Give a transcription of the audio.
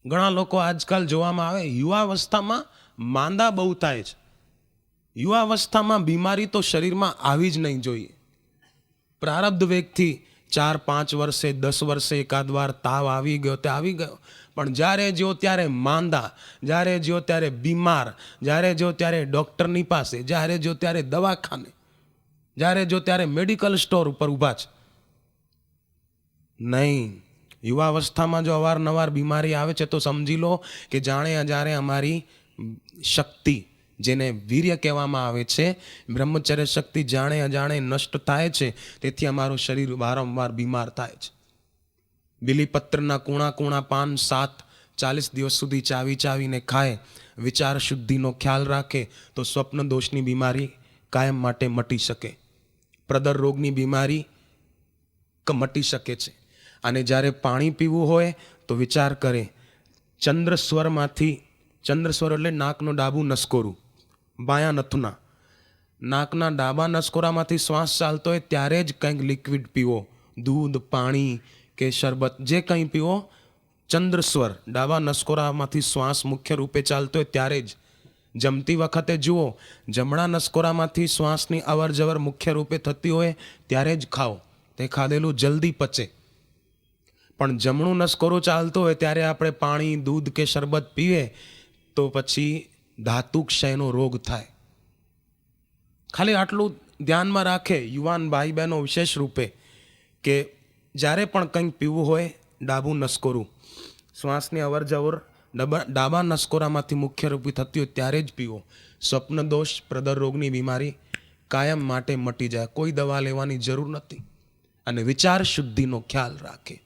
ઘણા લોકો આજકાલ જોવામાં આવે યુવાવસ્થામાં માંદા બહુ થાય છે. યુવાવસ્થામાં બીમારી તો શરીરમાં આવી જ નહીં જોઈએ. પ્રારબ્ધ વેગથી 4-5 વર્ષે 10 વર્ષે એકાદ વાર તાવ આવી ગયો તે આવી ગયો, પણ જ્યારે જો ત્યારે માંદા, જ્યારે જો ત્યારે બીમાર, જ્યારે જો ત્યારે ડૉક્ટરની પાસે, જ્યારે જો ત્યારે દવાખાને, જ્યારે જો ત્યારે મેડિકલ સ્ટોર ઉપર ઊભા છે. નહીં, યુવાવસ્થામાં જો અવારનવાર બીમારી આવે છે તો સમજી લો કે જાણે અજાણે અમારી શક્તિ, જેને વીર્ય કહેવામાં આવે છે, બ્રહ્મચર્ય શક્તિ જાણે અજાણે નષ્ટ થાય છે. તેથી અમારું શરીર વારંવાર બીમાર થાય છે. બીલીપત્રના કૂણા કૂણા પાન 40 દિવસ સુધી ચાવીને ખાય, વિચાર શુદ્ધિનો ખ્યાલ રાખે તો સ્વપ્ન દોષની બીમારી કાયમ માટે મટી શકે. પ્રદર રોગની બીમારી મટી શકે છે. અને જ્યારે પાણી પીવું હોય તો વિચાર કરે, ચંદ્રસ્વરમાંથી, ચંદ્રસ્વર એટલે નાકનું ડાબું નસકોરું, બાયા નથુના, નાકના ડાબા નસકોરામાંથી શ્વાસ ચાલતો હોય ત્યારે જ કંઈક લિક્વિડ પીવો, દૂધ, પાણી કે શરબત, જે કંઈ પીવો. ચંદ્રસ્વર, ડાબા નસકોરામાંથી શ્વાસ મુખ્ય રૂપે ચાલતો હોય ત્યારે જ. જમતી વખતે જુઓ, જમણા નસકોરામાંથી શ્વાસની અવર જવર મુખ્ય રૂપે થતી હોય ત્યારે જ ખાઓ, તે ખાધેલું જલ્દી પચે. પણ જમણું નસકોરું ચાલતું હોય ત્યારે આપણે પાણી, દૂધ કે શરબત પીએ તો પછી ધાતુ ક્ષયનો રોગ થાય. ખાલી આટલું ધ્યાનમાં રાખે યુવાન ભાઈ બહેનો વિશેષ રૂપે કે જ્યારે પણ કંઈક પીવું હોય ડાબું નસકોરું, શ્વાસની અવર જવર ડાબા નસકોરામાંથી મુખ્ય રૂપે થતી હોય ત્યારે જ પીવો. સ્વપ્ન દોષ, પ્રદર રોગની બીમારી કાયમ માટે મટી જાય, કોઈ દવા લેવાની જરૂર નથી. અને વિચાર શુદ્ધિનો ખ્યાલ રાખે.